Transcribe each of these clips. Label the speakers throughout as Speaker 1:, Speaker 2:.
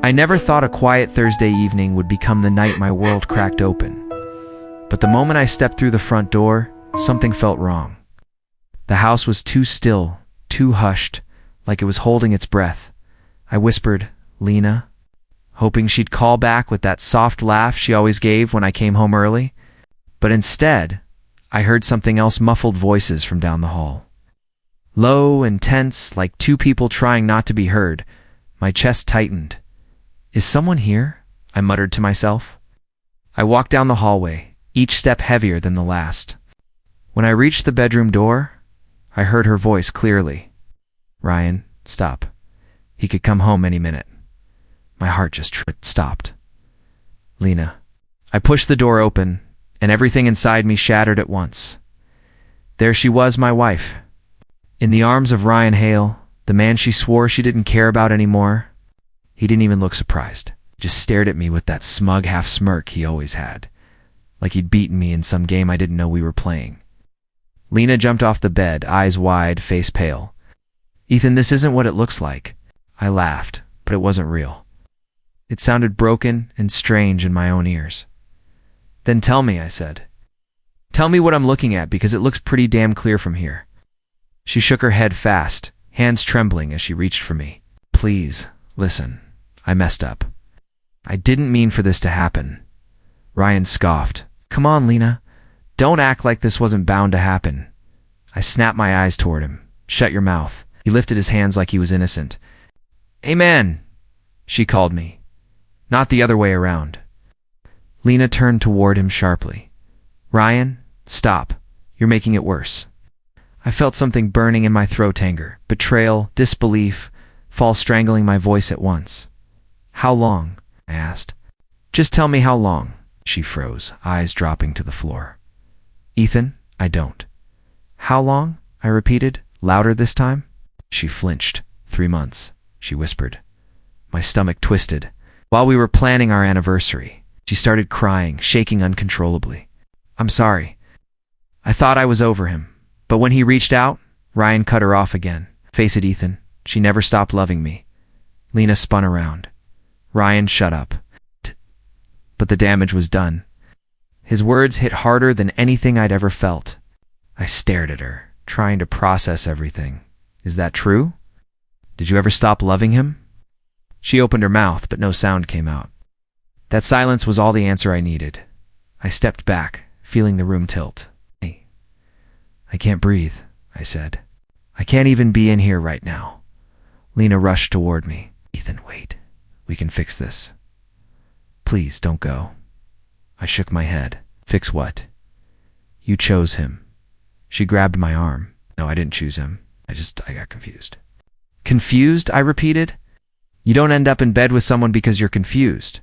Speaker 1: I never thought a quiet Thursday evening would become the night my world cracked open. But the moment I stepped through the front door, something felt wrong. The house was too still, too hushed, like it was holding its breath. I whispered, "Lena," hoping she'd call back with that soft laugh she always gave when I came home early. But instead, I heard something else, muffled voices from down the hall. Low and tense, like two people trying not to be heard. My chest tightened. "Is someone here?" I muttered to myself. I walked down the hallway, each step heavier than the last. When I reached the bedroom door, I heard her voice clearly. "Ryan, stop. He could come home any minute." My heart just stopped. "Lena." I pushed the door open, and everything inside me shattered at once. There she was, my wife. In the arms of Ryan Hale, the man she swore she didn't care about anymore. He didn't even look surprised. He just stared at me with that smug half-smirk he always had, like he'd beaten me in some game I didn't know we were playing. Lena jumped off the bed, eyes wide, face pale. "Ethan, this isn't what it looks like." I laughed, but it wasn't real. It sounded broken and strange in my own ears. "Then tell me," I said. "Tell me what I'm looking at, because it looks pretty damn clear from here." She shook her head fast, hands trembling as she reached for me. "Please, listen. I messed up. I didn't mean for this to happen." Ryan scoffed. "Come on, Lena. Don't act like this wasn't bound to happen." I snapped my eyes toward him. "Shut your mouth." He lifted his hands like he was innocent. "Amen," she called me. Not the other way around. Lena turned toward him sharply. "Ryan, stop. You're making it worse." I felt something burning in my throat, anger, betrayal, disbelief, fall strangling my voice at once. "How long?" I asked. "Just tell me how long." She froze, eyes dropping to the floor. "Ethan, I don't." "How long?" I repeated, louder this time. She flinched. 3 months, she whispered. My stomach twisted. While we were planning our anniversary, she started crying, shaking uncontrollably. "I'm sorry. I thought I was over him." But when he reached out, Ryan cut her off again. "Face it, Ethan, she never stopped loving me." Lena spun around. "Ryan, shut up." But the damage was done. His words hit harder than anything I'd ever felt. I stared at her, trying to process everything. "Is that true? Did you ever stop loving him?" She opened her mouth, but no sound came out. That silence was all the answer I needed. I stepped back, feeling the room tilt. "Hey, I can't breathe," I said. "I can't even be in here right now." Lena rushed toward me. "Ethan, wait. We can fix this. Please, don't go." I shook my head. "Fix what?" "You chose him." She grabbed my arm. "No, I didn't choose him. I got confused." "Confused?" I repeated. "You don't end up in bed with someone because you're confused."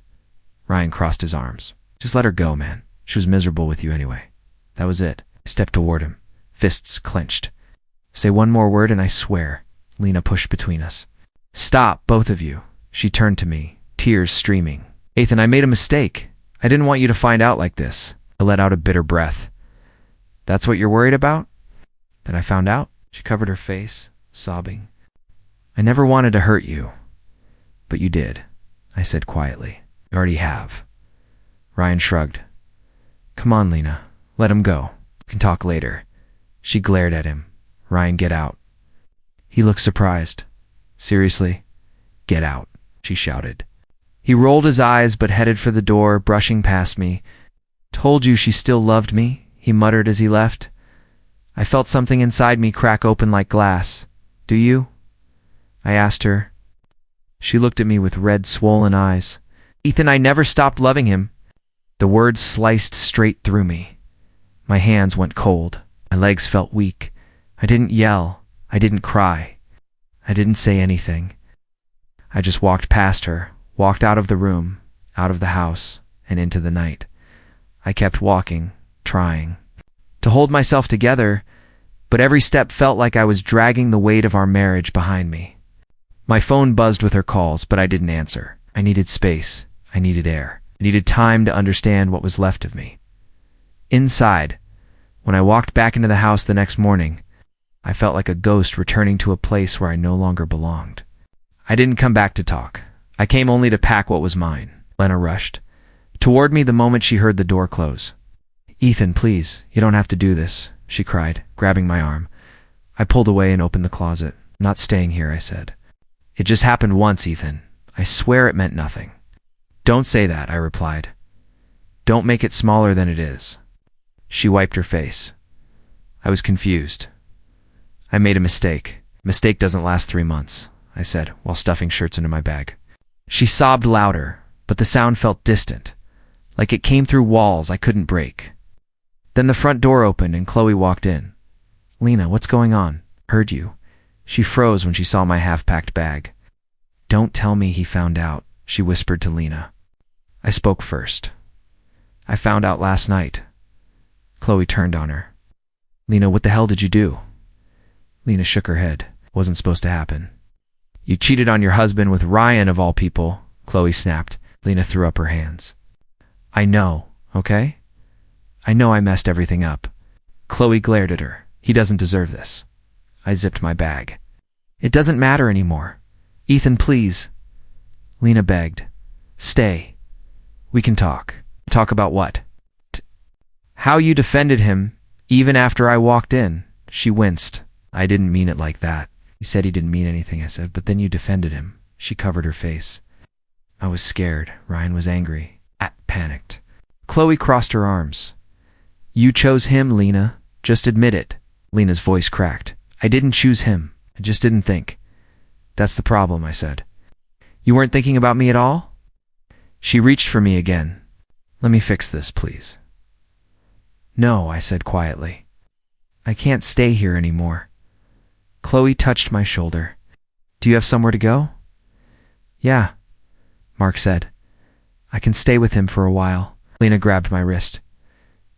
Speaker 1: Ryan crossed his arms. "Just let her go, man. She was miserable with you anyway." That was it. I stepped toward him, fists clenched. "Say one more word and I swear." Lena pushed between us. "Stop, both of you." She turned to me, tears streaming. "Ethan, I made a mistake. I didn't want you to find out like this." I let out a bitter breath. "That's what you're worried about?" "That I found out?" She covered her face, sobbing. "I never wanted to hurt you. But you did," I said quietly. "You already have." Ryan shrugged. "Come on, Lena. Let him go. We can talk later." She glared at him. "Ryan, get out." He looked surprised. "Seriously? Get out," she shouted. He rolled his eyes but headed for the door, brushing past me. "Told you she still loved me," he muttered as he left. I felt something inside me crack open like glass. "Do you?" I asked her. She looked at me with red, swollen eyes. "Ethan, I never stopped loving him." The words sliced straight through me. My hands went cold. My legs felt weak. I didn't yell. I didn't cry. I didn't say anything. I just walked past her, walked out of the room, out of the house, and into the night. I kept walking, trying to hold myself together, but every step felt like I was dragging the weight of our marriage behind me. My phone buzzed with her calls, but I didn't answer. I needed space. I needed air. I needed time to understand what was left of me. Inside, when I walked back into the house the next morning, I felt like a ghost returning to a place where I no longer belonged. I didn't come back to talk. I came only to pack what was mine. Lena rushed toward me the moment she heard the door close. Ethan, please, you don't have to do this, she cried, grabbing my arm. I pulled away and opened the closet. Not staying here, I said. It just happened once, Ethan. I swear it meant nothing. Don't say that, I replied. Don't make it smaller than it is. She wiped her face. I was confused. I made a mistake. Mistake doesn't last 3 months, I said, while stuffing shirts into my bag. She sobbed louder, but the sound felt distant, like it came through walls I couldn't break. Then the front door opened and Chloe walked in. Lena, what's going on? Heard you. She froze when she saw my half-packed bag. Don't tell me he found out, she whispered to Lena. I spoke first. I found out last night. Chloe turned on her. Lena, what the hell did you do? Lena shook her head. Wasn't supposed to happen. You cheated on your husband with Ryan of all people, Chloe snapped. Lena threw up her hands. I know, okay? I know I messed everything up. Chloe glared at her. He doesn't deserve this. I zipped my bag. It doesn't matter anymore. Ethan, please. Lena begged. Stay. We can talk. Talk about what? How you defended him, even after I walked in. She winced. I didn't mean it like that. He said he didn't mean anything, I said, but then you defended him. She covered her face. I was scared. Ryan was angry. Panicked. Chloe crossed her arms. You chose him, Lena. Just admit it. Lena's voice cracked. I didn't choose him. I just didn't think. That's the problem, I said. You weren't thinking about me at all? She reached for me again. Let me fix this, please. No, I said quietly. I can't stay here anymore. Chloe touched my shoulder. Do you have somewhere to go? Yeah, Mark said. I can stay with him for a while. Lena grabbed my wrist.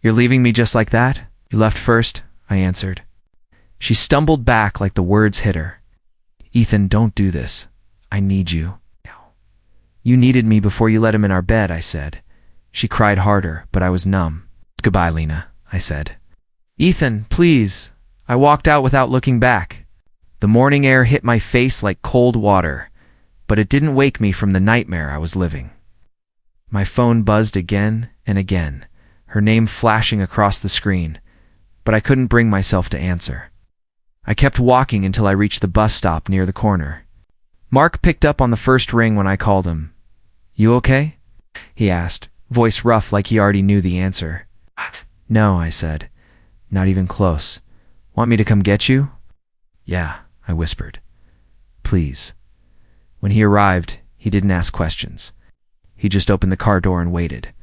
Speaker 1: You're leaving me just like that? You left first, I answered. She stumbled back like the words hit her. Ethan, don't do this. I need you. You needed me before you let him in our bed, I said. She cried harder, but I was numb. Goodbye, Lena, I said. Ethan, please. I walked out without looking back. The morning air hit my face like cold water, but it didn't wake me from the nightmare I was living. My phone buzzed again and again, her name flashing across the screen, but I couldn't bring myself to answer. I kept walking until I reached the bus stop near the corner. Mark picked up on the first ring when I called him. You okay? He asked, voice rough like he already knew the answer. No, I said. Not even close. Want me to come get you? Yeah, I whispered. Please. When he arrived, he didn't ask questions. He just opened the car door and waited.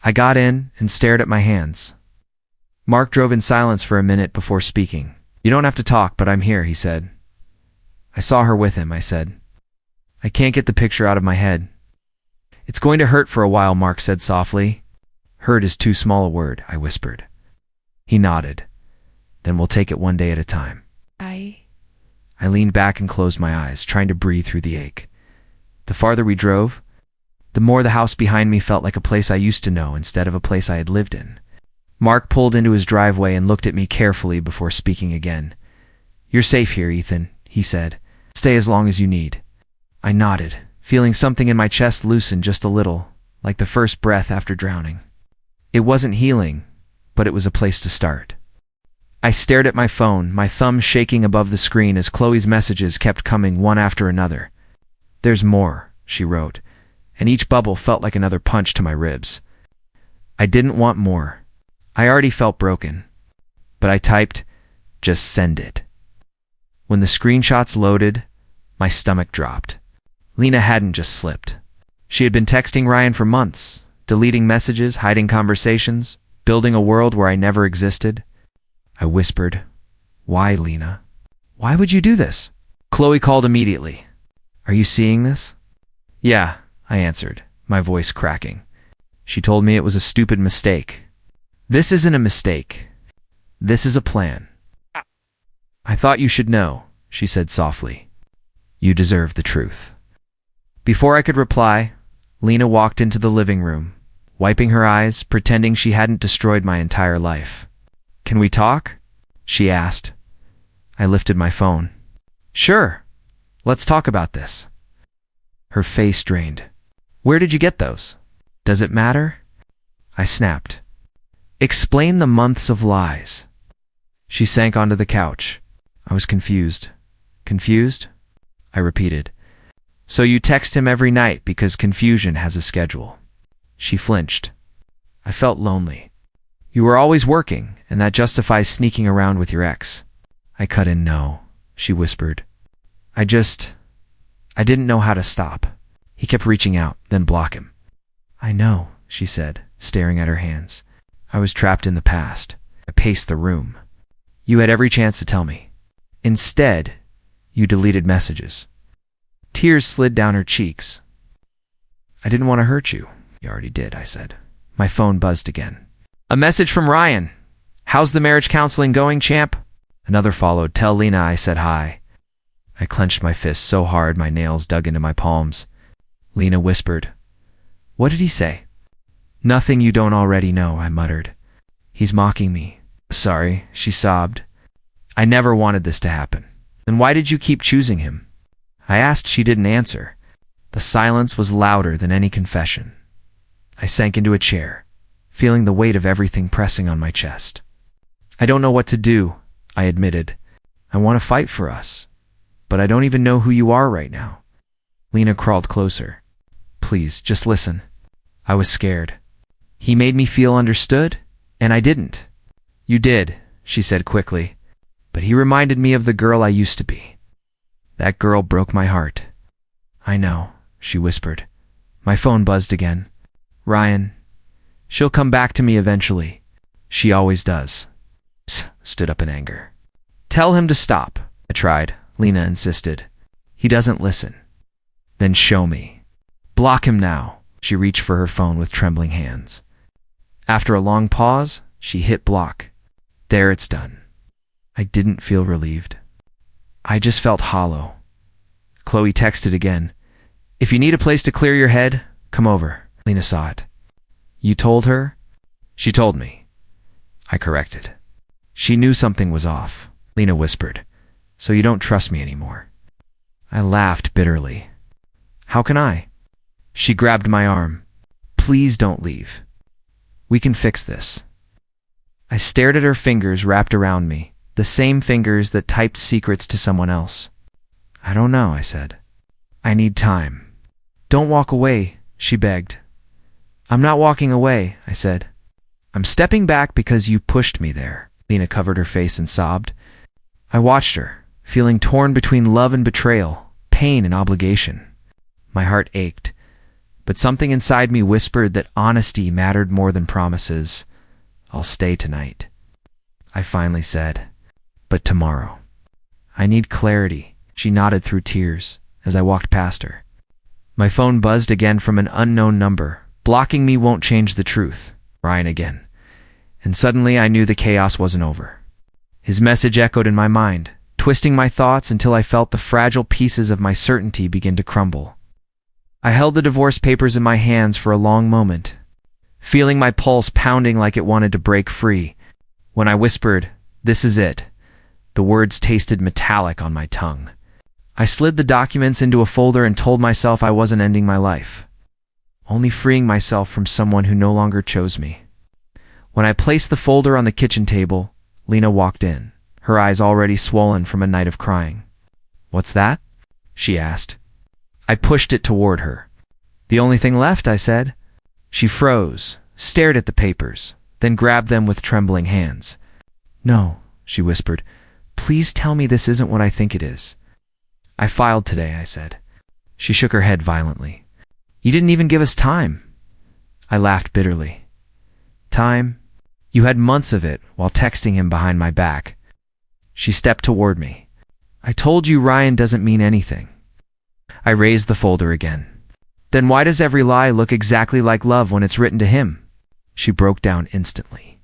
Speaker 1: I got in and stared at my hands. Mark drove in silence for a minute before speaking. You don't have to talk, but I'm here, he said. I saw her with him, I said. I can't get the picture out of my head. It's going to hurt for a while, Mark said softly. Hurt is too small a word, I whispered. He nodded. Then we'll take it one day at a time. I leaned back and closed my eyes, trying to breathe through the ache. The farther we drove, the more the house behind me felt like a place I used to know instead of a place I had lived in. Mark pulled into his driveway and looked at me carefully before speaking again. You're safe here, Ethan, he said. Stay as long as you need. I nodded, feeling something in my chest loosen just a little, like the first breath after drowning. It wasn't healing, but it was a place to start. I stared at my phone, my thumb shaking above the screen as Chloe's messages kept coming one after another. There's more, she wrote, and each bubble felt like another punch to my ribs. I didn't want more. I already felt broken. But I typed, just send it. When the screenshots loaded, my stomach dropped. Lena hadn't just slipped. She had been texting Ryan for months, deleting messages, hiding conversations, building a world where I never existed. I whispered, Why, Lena? Why would you do this? Chloe called immediately. Are you seeing this? Yeah, I answered, my voice cracking. She told me it was a stupid mistake. This isn't a mistake. This is a plan. I thought you should know, she said softly. You deserve the truth. Before I could reply, Lena walked into the living room, wiping her eyes, pretending she hadn't destroyed my entire life. Can we talk? She asked. I lifted my phone. Sure. Let's talk about this. her face drained. Where did you get those? Does it matter? I snapped. Explain the months of lies. She sank onto the couch. I was confused. Confused? I repeated. So you text him every night because confusion has a schedule. She flinched. I felt lonely. You were always working, and that justifies sneaking around with your ex. I cut in. No, she whispered. I didn't know how to stop. He kept reaching out, then block him. I know, she said, staring at her hands. I was trapped in the past. I paced the room. You had every chance to tell me. Instead, you deleted messages. Tears slid down her cheeks. I didn't want to hurt you. You already did, I said. My phone buzzed again. A message from Ryan. How's the marriage counseling going, champ? Another followed. Tell Lena I said hi. I clenched my fists so hard my nails dug into my palms. Lena whispered. What did he say? Nothing you don't already know, I muttered. He's mocking me. Sorry, she sobbed. I never wanted this to happen. Then why did you keep choosing him? I asked. She didn't answer. The silence was louder than any confession. I sank into a chair, feeling the weight of everything pressing on my chest. I don't know what to do, I admitted. I want to fight for us, but I don't even know who you are right now. Lena crawled closer. Please, just listen. I was scared. He made me feel understood, and I didn't. You did, she said quickly, but he reminded me of the girl I used to be. That girl broke my heart. I know, she whispered. My phone buzzed again. Ryan, she'll come back to me eventually. She always does. Stood up in anger. Tell him to stop, I tried. Lena insisted. He doesn't listen. Then show me. Block him now. She reached for her phone with trembling hands. After a long pause, she hit block. There, it's done. I didn't feel relieved. I just felt hollow. Chloe texted again. If you need a place to clear your head, come over. Lena saw it. You told her? She told me. I corrected. She knew something was off. Lena whispered. So you don't trust me anymore. I laughed bitterly. How can I? She grabbed my arm. Please don't leave. We can fix this. I stared at her fingers wrapped around me, the same fingers that typed secrets to someone else. I don't know, I said. I need time. Don't walk away, she begged. I'm not walking away, I said. I'm stepping back because you pushed me there. Lena covered her face and sobbed. I watched her, feeling torn between love and betrayal, pain and obligation. My heart ached, but something inside me whispered that honesty mattered more than promises. I'll stay tonight. I finally said, but tomorrow. I need clarity. She nodded through tears as I walked past her. My phone buzzed again from an unknown number. Blocking me won't change the truth. Ryan again. And suddenly I knew the chaos wasn't over. His message echoed in my mind, twisting my thoughts until I felt the fragile pieces of my certainty begin to crumble. I held the divorce papers in my hands for a long moment, feeling my pulse pounding like it wanted to break free. When I whispered, "This is it," the words tasted metallic on my tongue. I slid the documents into a folder and told myself I wasn't ending my life, only freeing myself from someone who no longer chose me. When I placed the folder on the kitchen table, Lena walked in, her eyes already swollen from a night of crying. "What's that?" she asked. I pushed it toward her. "The only thing left," I said. She froze, stared at the papers, then grabbed them with trembling hands. "No," she whispered. "Please tell me this isn't what I think it is." "I filed today," I said. She shook her head violently. "You didn't even give us time." I laughed bitterly. "Time? You had months of it while texting him behind my back." She stepped toward me. "I told you Ryan doesn't mean anything." I raised the folder again. "Then why does every lie look exactly like love when it's written to him?" She broke down instantly.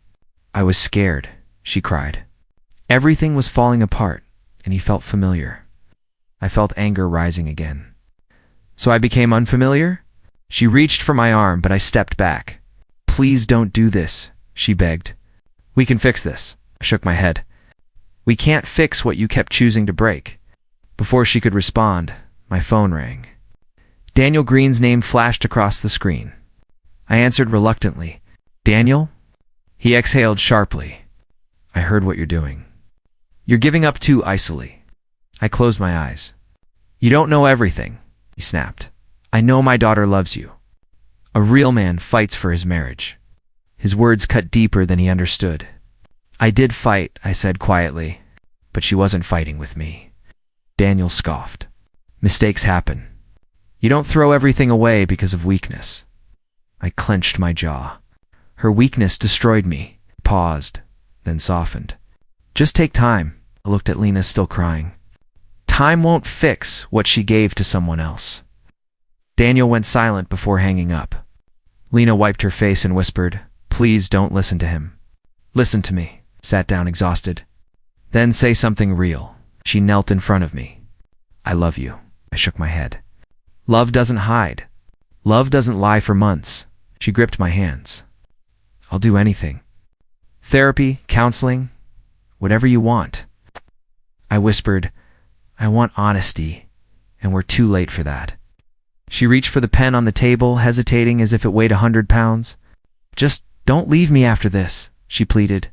Speaker 1: "I was scared," she cried. Everything was falling apart, and he felt familiar. I felt anger rising again. "So I became unfamiliar?" She reached for my arm, but I stepped back. "Please don't do this," she begged. "We can fix this." I shook my head. "We can't fix what you kept choosing to break." Before she could respond, my phone rang. Daniel Green's name flashed across the screen. I answered reluctantly. Daniel? He exhaled sharply. I heard what you're doing. You're giving up too icily. I closed my eyes. You don't know everything, he snapped. I know my daughter loves you. A real man fights for his marriage. His words cut deeper than he understood. I did fight, I said quietly, but she wasn't fighting with me. Daniel scoffed. Mistakes happen. You don't throw everything away because of weakness. I clenched my jaw. Her weakness destroyed me. Paused, then softened. Just take time. I looked at Lena, still crying. Time won't fix what she gave to someone else. Daniel went silent before hanging up. Lena wiped her face and whispered, Please don't listen to him. Listen to me. Sat down exhausted. Then say something real. She knelt in front of me. I love you. I shook my head. Love doesn't hide. Love doesn't lie for months. She gripped my hands. I'll do anything. Therapy, counseling, whatever you want. I whispered, I want honesty, and we're too late for that. She reached for the pen on the table, hesitating as if it weighed 100 pounds. Just don't leave me after this, she pleaded.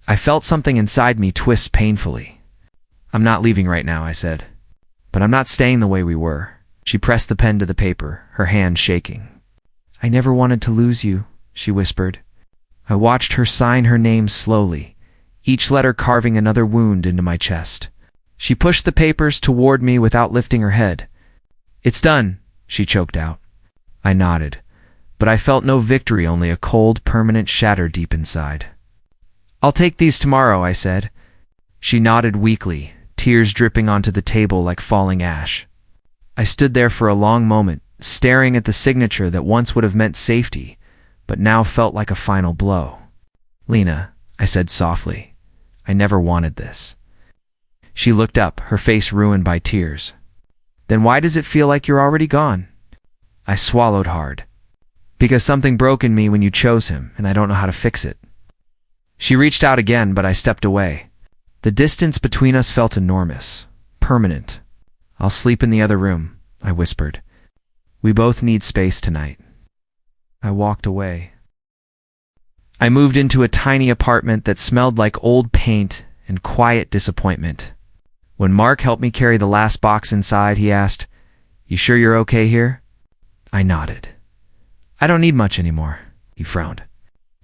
Speaker 1: I felt something inside me twist painfully. I'm not leaving right now, I said. But I'm not staying the way we were. She pressed the pen to the paper, her hand shaking. I never wanted to lose you, she whispered. I watched her sign her name slowly, each letter carving another wound into my chest. She pushed the papers toward me without lifting her head. It's done, she choked out. I nodded, but I felt no victory, only a cold, permanent shatter deep inside. I'll take these tomorrow, I said. She nodded weakly, tears dripping onto the table like falling ash. I stood there for a long moment, staring at the signature that once would have meant safety, but now felt like a final blow. Lena, I said softly, I never wanted this. She looked up, her face ruined by tears. Then why does it feel like you're already gone? I swallowed hard. Because something broke in me when you chose him, and I don't know how to fix it. She reached out again, but I stepped away. The distance between us felt enormous, permanent. I'll sleep in the other room, I whispered. We both need space tonight. I walked away. I moved into a tiny apartment that smelled like old paint and quiet disappointment. When Mark helped me carry the last box inside, he asked, You sure you're okay here? I nodded. I don't need much anymore, he frowned.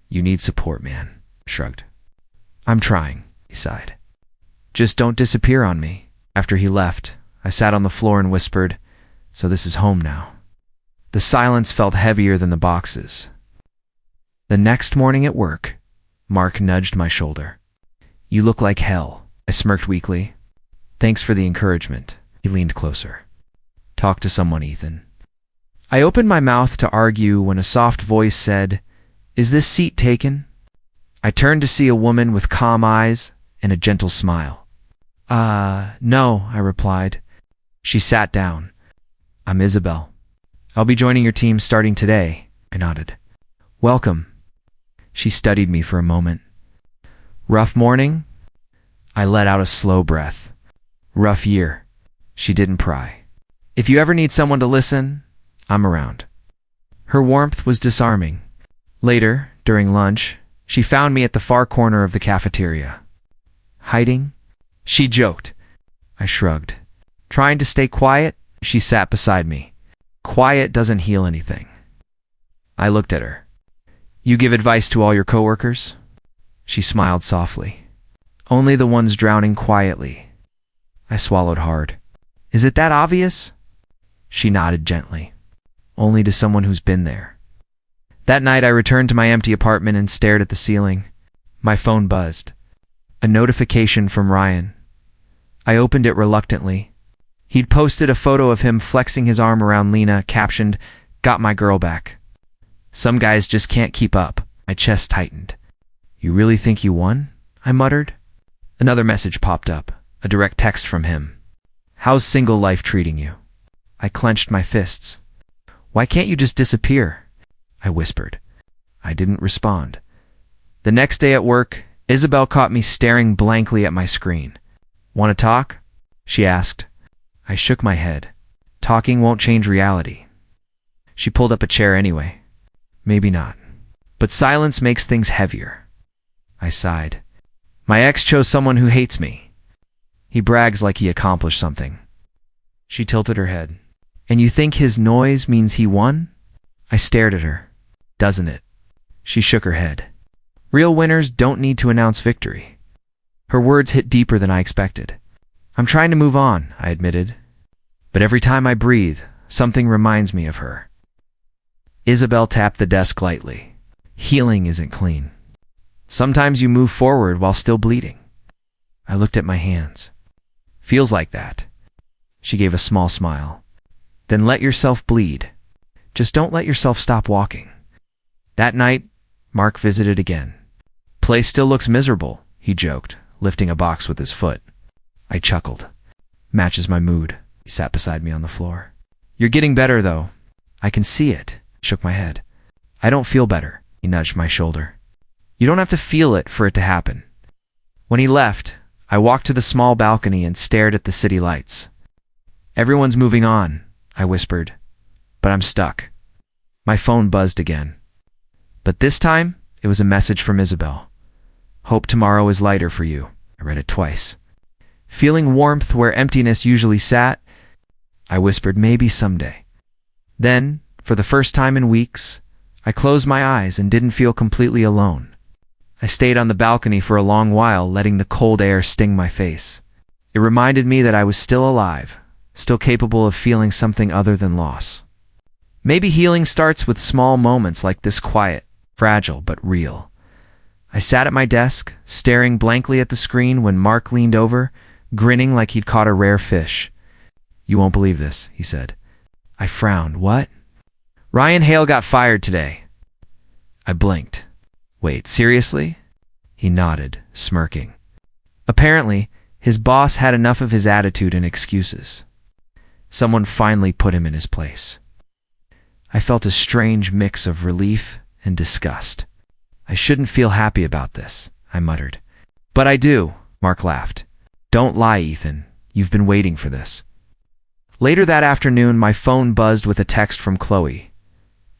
Speaker 1: You need support, man, shrugged. I'm trying, he sighed. Just don't disappear on me. After he left, I sat on the floor and whispered, So this is home now. The silence felt heavier than the boxes. The next morning at work, Mark nudged my shoulder. You look like hell, I smirked weakly. Thanks for the encouragement. He leaned closer. Talk to someone, Ethan. I opened my mouth to argue when a soft voice said, Is this seat taken? I turned to see a woman with calm eyes and a gentle smile. No, I replied. She sat down. I'm Isabel. I'll be joining your team starting today, I nodded. Welcome. She studied me for a moment. Rough morning? I let out a slow breath. Rough year. She didn't pry. If you ever need someone to listen, I'm around. Her warmth was disarming. Later, during lunch, she found me at the far corner of the cafeteria. Hiding? She joked. I shrugged. Trying to stay quiet, she sat beside me. Quiet doesn't heal anything. I looked at her. You give advice to all your coworkers? She smiled softly. Only the ones drowning quietly. I swallowed hard. Is it that obvious? She nodded gently. Only to someone who's been there. That night I returned to my empty apartment and stared at the ceiling. My phone buzzed. A notification from Ryan. I opened it reluctantly. He'd posted a photo of him flexing his arm around Lena, captioned, Got my girl back. Some guys just can't keep up. My chest tightened. You really think you won? I muttered. Another message popped up, a direct text from him. How's single life treating you? I clenched my fists. Why can't you just disappear? I whispered. I didn't respond. The next day at work, Isabel caught me staring blankly at my screen. Want to talk? She asked. I shook my head. Talking won't change reality, She pulled up a chair anyway. Maybe not. But silence makes things heavier. I sighed. My ex chose someone who hates me. He brags like he accomplished something. She tilted her head. And you think his noise means he won? I stared at her. Doesn't it? She shook her head. Real winners don't need to announce victory. Her words hit deeper than I expected. I'm trying to move on, I admitted. But every time I breathe, something reminds me of her. Isabel tapped the desk lightly. Healing isn't clean. Sometimes you move forward while still bleeding. I looked at my hands. Feels like that. She gave a small smile. Then let yourself bleed. Just don't let yourself stop walking. That night, Mark visited again. Place still looks miserable, he joked, lifting a box with his foot. I chuckled. Matches my mood. He sat beside me on the floor. You're getting better, though. I can see it. Shook my head. I don't feel better. He nudged my shoulder. You don't have to feel it for it to happen. When he left, I walked to the small balcony and stared at the city lights. Everyone's moving on, I whispered. But I'm stuck. My phone buzzed again. But this time, it was a message from Isabel. Hope tomorrow is lighter for you. I read it twice. Feeling warmth where emptiness usually sat, I whispered maybe someday. Then, for the first time in weeks, I closed my eyes and didn't feel completely alone. I stayed on the balcony for a long while, letting the cold air sting my face. It reminded me that I was still alive, still capable of feeling something other than loss. Maybe healing starts with small moments like this, quiet, fragile but real. I sat at my desk, staring blankly at the screen when Mark leaned over, grinning like he'd caught a rare fish. You won't believe this, he said. I frowned. What? Ryan Hale got fired today. I blinked. Wait, seriously? He nodded, smirking. Apparently, his boss had enough of his attitude and excuses. Someone finally put him in his place. I felt a strange mix of relief and disgust. I shouldn't feel happy about this, I muttered. But I do, Mark laughed. Don't lie, Ethan. You've been waiting for this. Later that afternoon, my phone buzzed with a text from Chloe.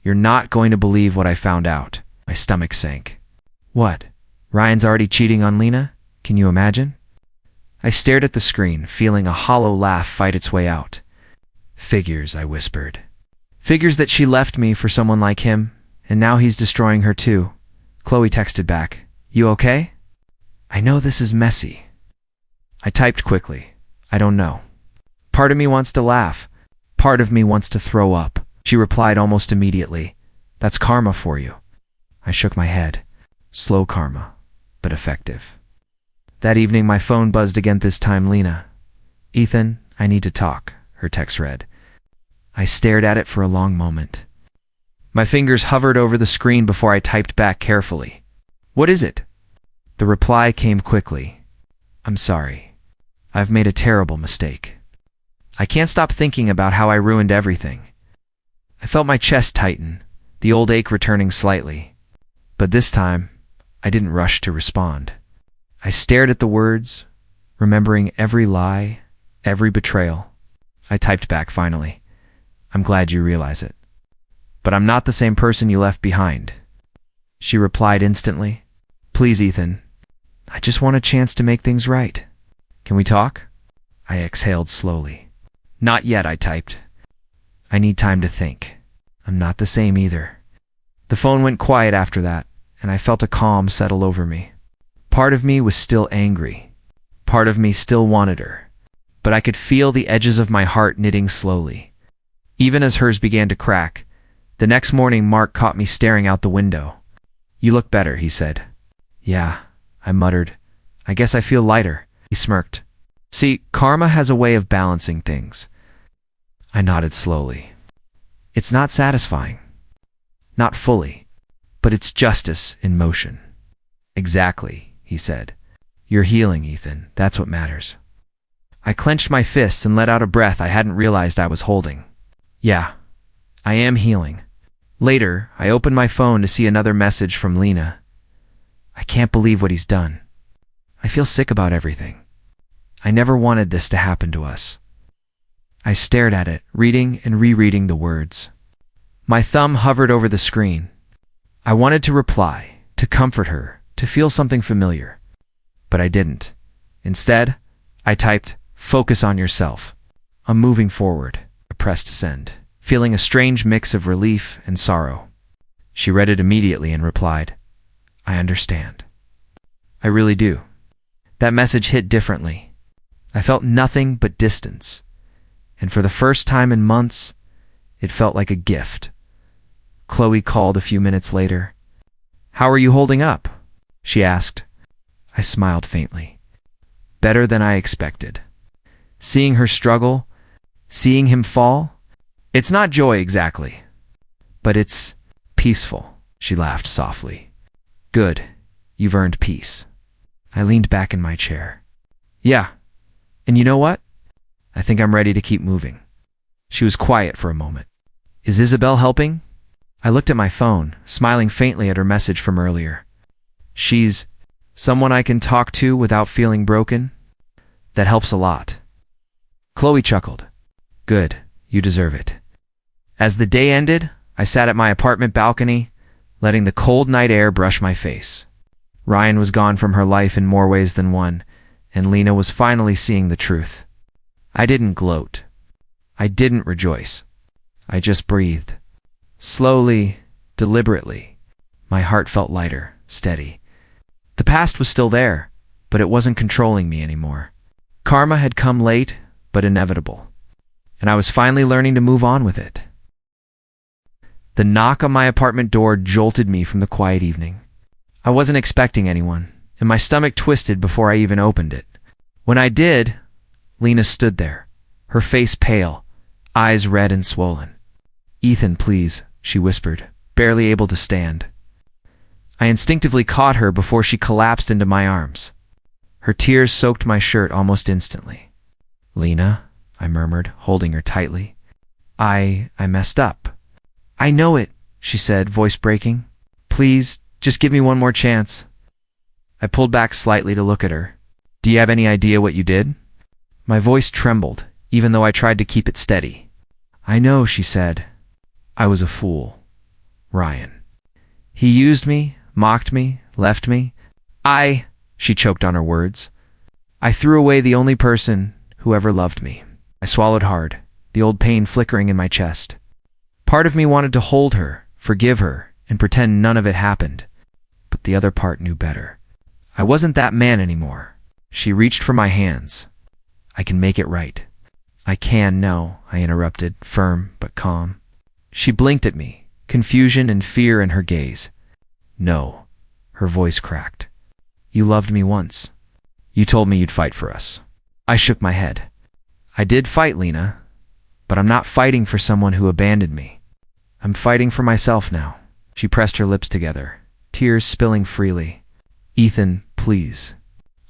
Speaker 1: You're not going to believe what I found out. My stomach sank. What? Ryan's already cheating on Lena? Can you imagine? I stared at the screen, feeling a hollow laugh fight its way out. Figures, I whispered. Figures that she left me for someone like him, and now he's destroying her too. Chloe texted back. You okay? I know this is messy. I typed quickly. I don't know. Part of me wants to laugh. Part of me wants to throw up. She replied almost immediately. That's karma for you. I shook my head. Slow karma, but effective. That evening my phone buzzed again, this time Lena. Ethan, I need to talk, her text read. I stared at it for a long moment. My fingers hovered over the screen before I typed back carefully. What is it? The reply came quickly. I'm sorry. I've made a terrible mistake. I can't stop thinking about how I ruined everything. I felt my chest tighten, the old ache returning slightly. But this time, I didn't rush to respond. I stared at the words, remembering every lie, every betrayal. I typed back finally. I'm glad you realize it. But I'm not the same person you left behind. She replied instantly. Please, Ethan. I just want a chance to make things right. Can we talk? I exhaled slowly. Not yet, I typed. I need time to think. I'm not the same either. The phone went quiet after that, and I felt a calm settle over me. Part of me was still angry. Part of me still wanted her. But I could feel the edges of my heart knitting slowly. Even as hers began to crack, the next morning Mark caught me staring out the window. You look better, he said. Yeah, I muttered. I guess I feel lighter. He smirked. See, karma has a way of balancing things. I nodded slowly. It's not satisfying. Not fully. But it's justice in motion. Exactly, he said. You're healing, Ethan. That's what matters. I clenched my fists and let out a breath I hadn't realized I was holding. Yeah, I am healing. Later, I opened my phone to see another message from Lena. I can't believe what he's done. I feel sick about everything. I never wanted this to happen to us. I stared at it, reading and rereading the words. My thumb hovered over the screen. I wanted to reply, to comfort her, to feel something familiar. But I didn't. Instead, I typed, "Focus on yourself. I'm moving forward." I pressed send, feeling a strange mix of relief and sorrow. She read it immediately and replied, "I understand. I really do." That message hit differently. I felt nothing but distance. And for the first time in months, it felt like a gift. Chloe called a few minutes later. "How are you holding up?" she asked. I smiled faintly. Better than I expected. Seeing her struggle, seeing him fall, it's not joy exactly, but it's peaceful. She laughed softly. "Good, you've earned peace." I leaned back in my chair. "Yeah, and you know what? I think I'm ready to keep moving." She was quiet for a moment. "Is Isabel helping?" I looked at my phone, smiling faintly at her message from earlier. "She's someone I can talk to without feeling broken? That helps a lot." Chloe chuckled. "Good, you deserve it." As the day ended, I sat at my apartment balcony, letting the cold night air brush my face. Ryan was gone from her life in more ways than one, and Lena was finally seeing the truth. I didn't gloat. I didn't rejoice. I just breathed. Slowly, deliberately. My heart felt lighter, steady. The past was still there, but it wasn't controlling me anymore. Karma had come late, but inevitable. And I was finally learning to move on with it. The knock on my apartment door jolted me from the quiet evening. I wasn't expecting anyone, and my stomach twisted before I even opened it. When I did, Lena stood there, her face pale, eyes red and swollen. "Ethan, please," she whispered, barely able to stand. I instinctively caught her before she collapsed into my arms. Her tears soaked my shirt almost instantly. "Lena," I murmured, holding her tightly. I messed up." "I know it," she said, voice breaking. "Please, just give me one more chance." I pulled back slightly to look at her. "Do you have any idea what you did?" My voice trembled, even though I tried to keep it steady. "I know," she said. "I was a fool. Ryan. He used me, mocked me, left me. She choked on her words. "I threw away the only person who ever loved me." I swallowed hard, the old pain flickering in my chest. Part of me wanted to hold her, forgive her, and pretend none of it happened. But the other part knew better. I wasn't that man anymore. She reached for my hands. "I can make it right." "I can, no," I interrupted, firm but calm. She blinked at me, confusion and fear in her gaze. "No," her voice cracked. "You loved me once. You told me you'd fight for us." I shook my head. "I did fight, Lena, but I'm not fighting for someone who abandoned me. I'm fighting for myself now." She pressed her lips together, tears spilling freely. "Ethan, please.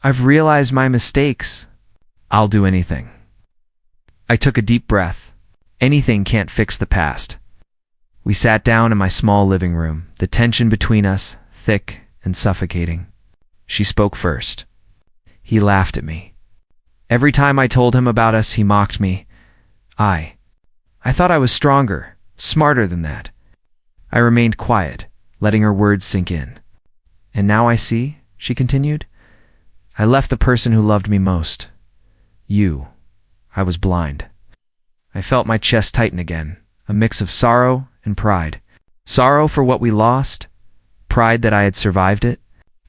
Speaker 1: I've realized my mistakes. I'll do anything." I took a deep breath. Anything can't fix the past. We sat down in my small living room, the tension between us thick and suffocating. She spoke first. He laughed at me. Every time I told him about us, he mocked me. I thought I was stronger, smarter than that. I remained quiet, letting her words sink in. "And now I see," she continued. "I left the person who loved me most. You. I was blind." I felt my chest tighten again, a mix of sorrow and pride. Sorrow for what we lost, pride that I had survived it.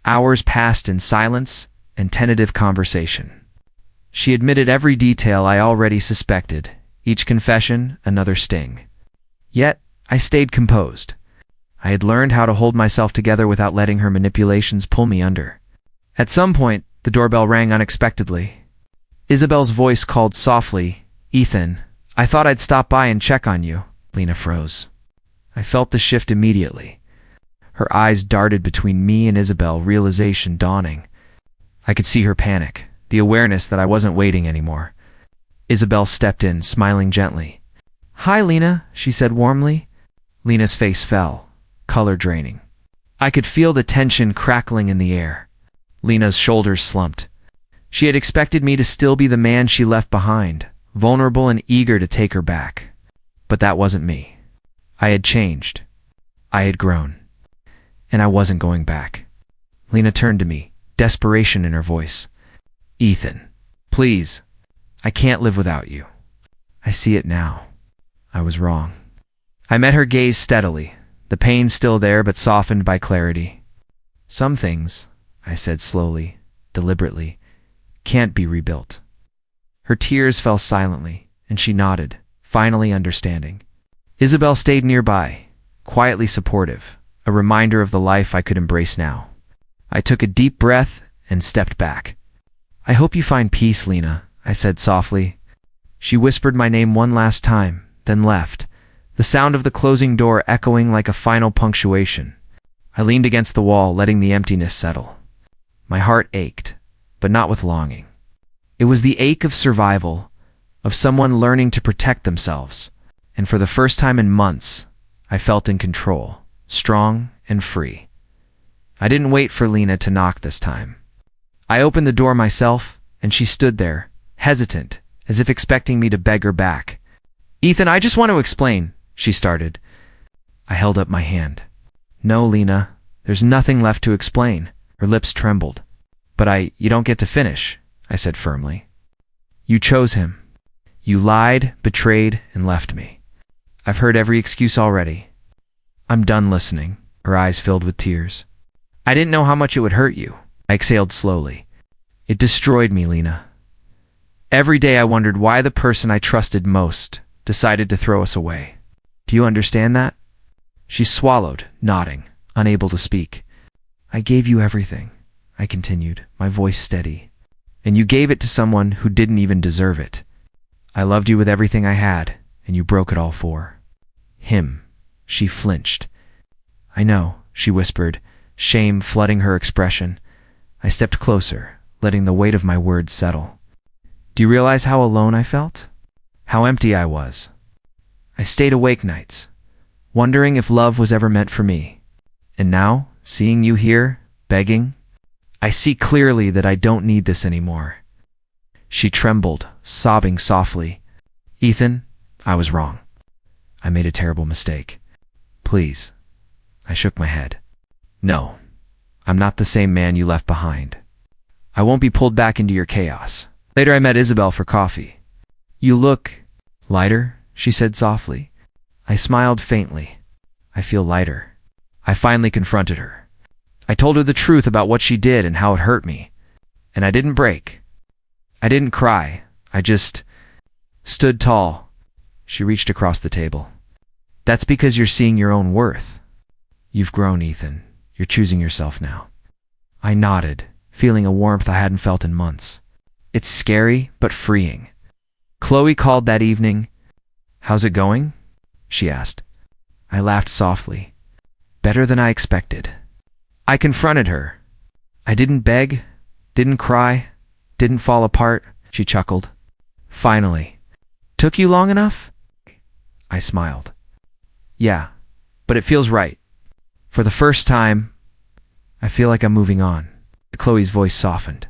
Speaker 1: Hours passed in silence and tentative conversation. She admitted every detail I already suspected, each confession another sting. Yet, I stayed composed. I had learned how to hold myself together without letting her manipulations pull me under. At some point, the doorbell rang unexpectedly. Isabel's voice called softly, "Ethan, I thought I'd stop by and check on you." Lena froze. I felt the shift immediately. Her eyes darted between me and Isabel, realization dawning. I could see her panic, the awareness that I wasn't waiting anymore. Isabel stepped in, smiling gently. "Hi, Lena," she said warmly. Lena's face fell, color draining. I could feel the tension crackling in the air. Lena's shoulders slumped. She had expected me to still be the man she left behind, vulnerable and eager to take her back. But that wasn't me. I had changed. I had grown. And I wasn't going back. Lena turned to me, desperation in her voice. Ethan, please. I can't live without you. I see it now. I was wrong. I met her gaze steadily, the pain still there but softened by clarity. Some things, I said slowly, deliberately, can't be rebuilt. Her tears fell silently, and she nodded, finally understanding. Isabel stayed nearby, quietly supportive, a reminder of the life I could embrace now. I took a deep breath and stepped back. I hope you find peace, Lena, I said softly. She whispered my name one last time, then left, the sound of the closing door echoing like a final punctuation. I leaned against the wall, letting the emptiness settle. My heart ached, but not with longing. It was the ache of survival, of someone learning to protect themselves, and for the first time in months, I felt in control, strong and free. I didn't wait for Lena to knock this time. I opened the door myself, and she stood there, hesitant, as if expecting me to beg her back. Ethan, I just want to explain, she started. I held up my hand. No, Lena, there's nothing left to explain. Her lips trembled. But you don't get to finish, I said firmly. You chose him. You lied, betrayed, and left me. I've heard every excuse already. I'm done listening, her eyes filled with tears. I didn't know how much it would hurt you. I exhaled slowly. It destroyed me, Lena. Every day I wondered why the person I trusted most decided to throw us away. Do you understand that? She swallowed, nodding, unable to speak. I gave you everything, I continued, my voice steady. And you gave it to someone who didn't even deserve it. I loved you with everything I had, and you broke it all for him. She flinched. I know, she whispered, shame flooding her expression. I stepped closer, letting the weight of my words settle. Do you realize how alone I felt? How empty I was? I stayed awake nights, wondering if love was ever meant for me. And now, seeing you here, begging, I see clearly that I don't need this anymore. She trembled, sobbing softly. Ethan, I was wrong. I made a terrible mistake. Please. I shook my head. No, I'm not the same man you left behind. I won't be pulled back into your chaos. Later I met Isabel for coffee. You look lighter, she said softly. I smiled faintly. I feel lighter. I finally confronted her. I told her the truth about what she did and how it hurt me. And I didn't break. I didn't cry. I just stood tall. She reached across the table. That's because you're seeing your own worth. You've grown, Ethan. You're choosing yourself now. I nodded, feeling a warmth I hadn't felt in months. It's scary, but freeing. Chloe called that evening. How's it going? She asked. I laughed softly. Better than I expected. I confronted her. I didn't beg, didn't cry, didn't fall apart, she chuckled. Finally. Took you long enough? I smiled. Yeah, but it feels right. For the first time, I feel like I'm moving on. Chloe's voice softened.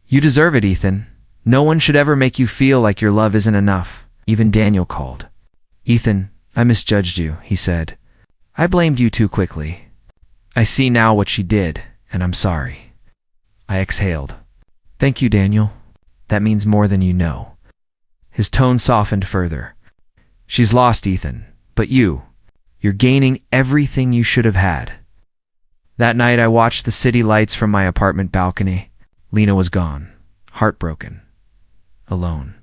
Speaker 1: You deserve it, Ethan. No one should ever make you feel like your love isn't enough. Even Daniel called. Ethan, I misjudged you, he said. I blamed you too quickly. I see now what she did, and I'm sorry. I exhaled. Thank you, Daniel. That means more than you know. His tone softened further. She's lost, Ethan, but you're gaining everything you should have had. That night I watched the city lights from my apartment balcony. Lena was gone, heartbroken, alone.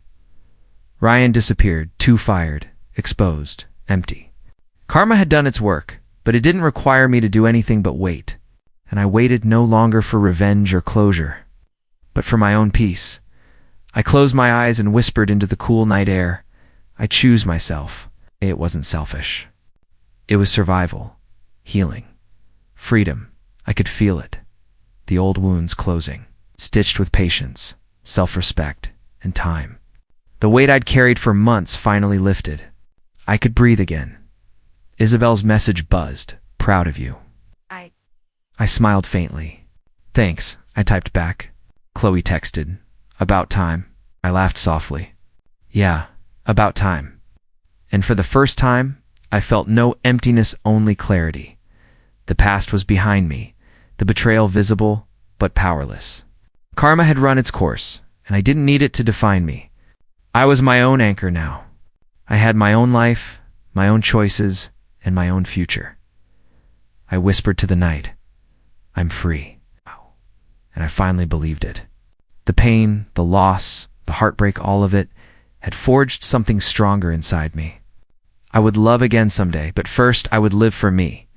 Speaker 1: Ryan disappeared, too fired, exposed, empty. Karma had done its work, but it didn't require me to do anything but wait. And I waited no longer for revenge or closure, but for my own peace. I closed my eyes and whispered into the cool night air. I choose myself. It wasn't selfish. It was survival, healing, freedom. I could feel it. The old wounds closing, stitched with patience, self-respect, and time. The weight I'd carried for months finally lifted. I could breathe again. Isabel's message buzzed. Proud of you. I smiled faintly. Thanks, I typed back. Chloe texted. About time. I laughed softly. Yeah, about time. And for the first time, I felt no emptiness, only clarity. The past was behind me, the betrayal visible, but powerless. Karma had run its course, and I didn't need it to define me. I was my own anchor now. I had my own life, my own choices, and my own future. I whispered to the night, I'm free. And I finally believed it. The pain, the loss, the heartbreak, all of it had forged something stronger inside me. I would love again someday, but first I would live for me.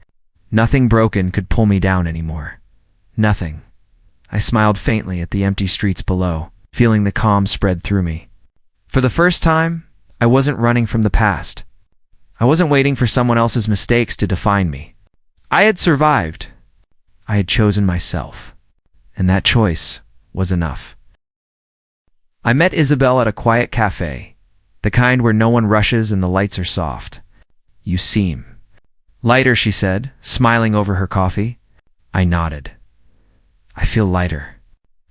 Speaker 1: Nothing broken could pull me down anymore. Nothing. I smiled faintly at the empty streets below, feeling the calm spread through me. For the first time, I wasn't running from the past. I wasn't waiting for someone else's mistakes to define me. I had survived. I had chosen myself. And that choice was enough. I met Isabel at a quiet cafe, the kind where no one rushes and the lights are soft. You seem lighter, she said, smiling over her coffee. I nodded. I feel lighter.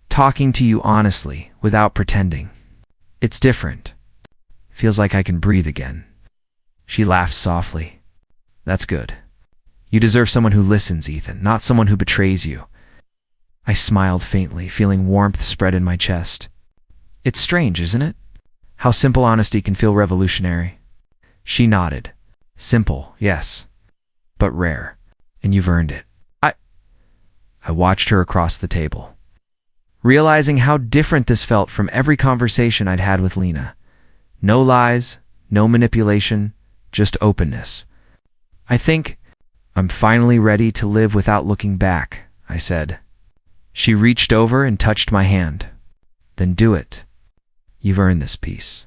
Speaker 1: Talking to you honestly, without pretending. It's different. Feels like I can breathe again. She laughed softly. That's good. You deserve someone who listens, Ethan, not someone who betrays you. I smiled faintly, feeling warmth spread in my chest. It's strange, isn't it? How simple honesty can feel revolutionary. She nodded. Simple, yes, but rare, and you've earned it. I watched her across the table, realizing how different this felt from every conversation I'd had with Lena. No lies, no manipulation, just openness. I think I'm finally ready to live without looking back, I said. She reached over and touched my hand. Then do it. You've earned this peace.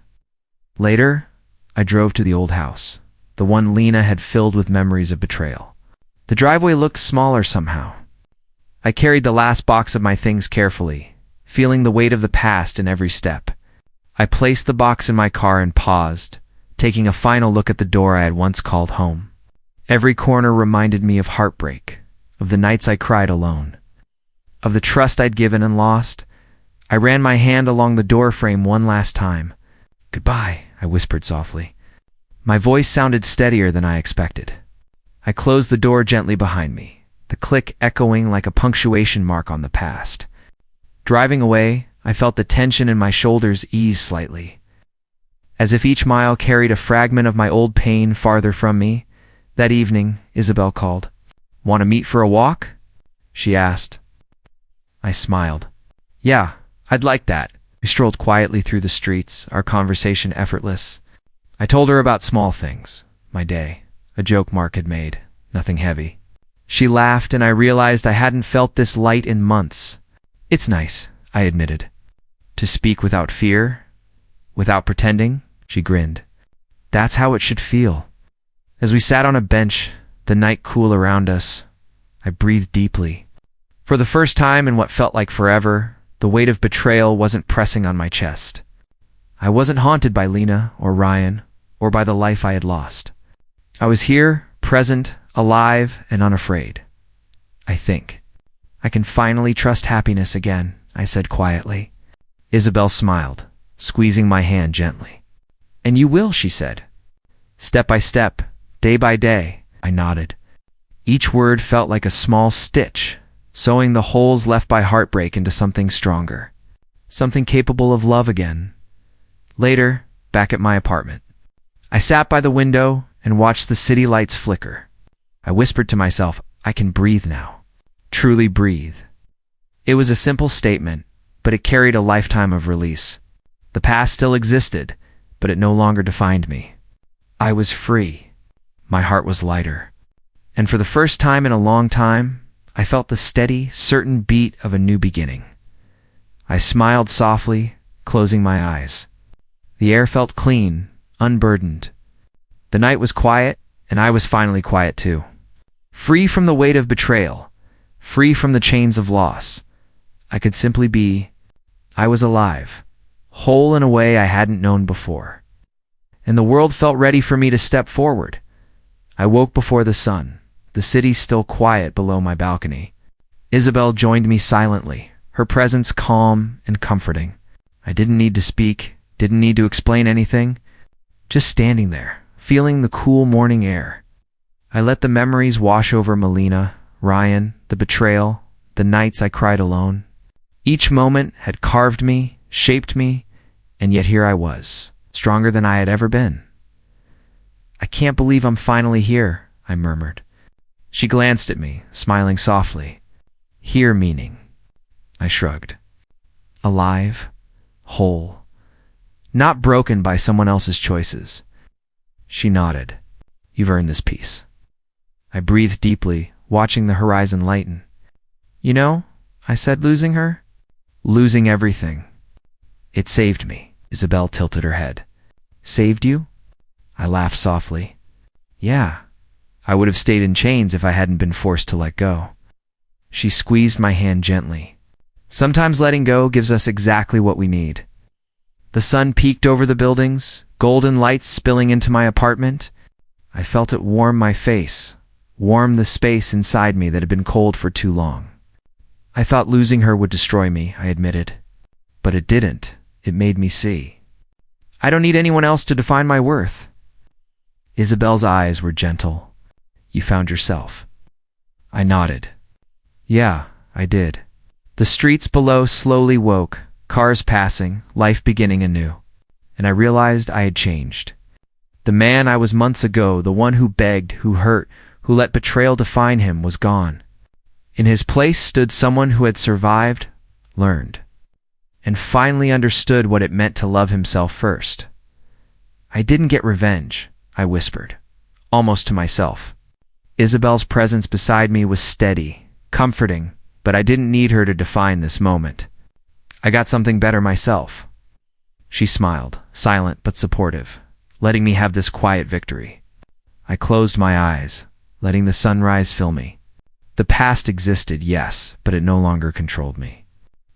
Speaker 1: Later, I drove to the old house, the one Lena had filled with memories of betrayal. The driveway looked smaller somehow. I carried the last box of my things carefully, feeling the weight of the past in every step. I placed the box in my car and paused, taking a final look at the door I had once called home. Every corner reminded me of heartbreak, of the nights I cried alone, of the trust I'd given and lost. I ran my hand along the door frame one last time. Goodbye, I whispered softly. My voice sounded steadier than I expected. I closed the door gently behind me, the click echoing like a punctuation mark on the past. Driving away, I felt the tension in my shoulders ease slightly. As if each mile carried a fragment of my old pain farther from me. That evening, Isabel called. Want to meet for a walk? She asked. I smiled. Yeah, I'd like that. We strolled quietly through the streets, our conversation effortless. I told her about small things, my day, a joke Mark had made, nothing heavy. She laughed, and I realized I hadn't felt this light in months. It's nice, I admitted. To speak without fear, without pretending, she grinned. That's how it should feel. As we sat on a bench, the night cool around us, I breathed deeply. For the first time in what felt like forever, the weight of betrayal wasn't pressing on my chest. I wasn't haunted by Lena or Ryan or by the life I had lost. I was here, present, alive, and unafraid. I think. I can finally trust happiness again, I said quietly. Isabel smiled, squeezing my hand gently. And you will, she said. Step by step, day by day, I nodded. Each word felt like a small stitch, sewing the holes left by heartbreak into something stronger, something capable of love again. Later, back at my apartment, I sat by the window and watched the city lights flicker. I whispered to myself, I can breathe now. Truly breathe. It was a simple statement, but it carried a lifetime of release. The past still existed, but it no longer defined me. I was free. My heart was lighter. And for the first time in a long time, I felt the steady, certain beat of a new beginning. I smiled softly, closing my eyes. The air felt clean, unburdened. The night was quiet, and I was finally quiet too. Free from the weight of betrayal, free from the chains of loss. I could simply be. I was alive, whole in a way I hadn't known before. And the world felt ready for me to step forward. I woke before the sun, the city still quiet below my balcony. Isabel joined me silently, her presence calm and comforting. I didn't need to speak, didn't need to explain anything. Just standing there, feeling the cool morning air. I let the memories wash over Melina, Ryan, the betrayal, the nights I cried alone. Each moment had carved me, shaped me, and yet here I was, stronger than I had ever been. "I can't believe I'm finally here," I murmured. She glanced at me, smiling softly. "Here" meaning. I shrugged. Alive, whole, not broken by someone else's choices. She nodded. "You've earned this peace." I breathed deeply, watching the horizon lighten. "You know," I said, "losing her? Losing everything. It saved me." Isabel tilted her head. "Saved you?" I laughed softly. "Yeah. I would have stayed in chains if I hadn't been forced to let go." She squeezed my hand gently. "Sometimes letting go gives us exactly what we need." The sun peeked over the buildings, golden lights spilling into my apartment. I felt it warm my face, warm the space inside me that had been cold for too long. "I thought losing her would destroy me," I admitted. "But it didn't. It made me see. I don't need anyone else to define my worth." Isabel's eyes were gentle. "You found yourself." I nodded. "Yeah, I did." The streets below slowly woke, cars passing, life beginning anew. And I realized I had changed. The man I was months ago, the one who begged, who hurt, who let betrayal define him, was gone. In his place stood someone who had survived, learned, and finally understood what it meant to love himself first. "I didn't get revenge," I whispered, almost to myself. Isabel's presence beside me was steady, comforting, but I didn't need her to define this moment. "I got something better myself." She smiled, silent but supportive, letting me have this quiet victory. I closed my eyes, letting the sunrise fill me. The past existed, yes, but it no longer controlled me.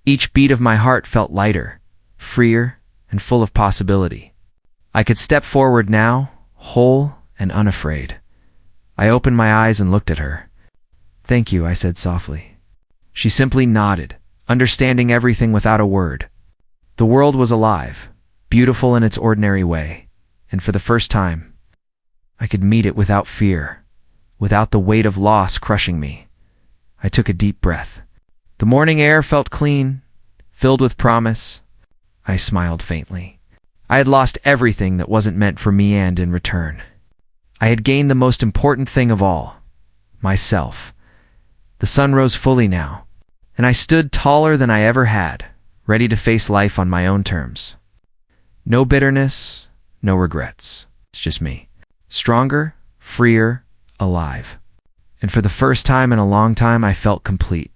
Speaker 1: Each beat of my heart felt lighter, freer, and full of possibility. I could step forward now, whole and unafraid. I opened my eyes and looked at her. "Thank you," I said softly. She simply nodded, understanding everything without a word. The world was alive, beautiful in its ordinary way, and for the first time, I could meet it without fear, without the weight of loss crushing me. I took a deep breath. The morning air felt clean, filled with promise. I smiled faintly. I had lost everything that wasn't meant for me, and in return, I had gained the most important thing of all, myself. The sun rose fully now, and I stood taller than I ever had, ready to face life on my own terms. No bitterness, no regrets. It's just me. Stronger, freer, alive. And for the first time in a long time, I felt complete.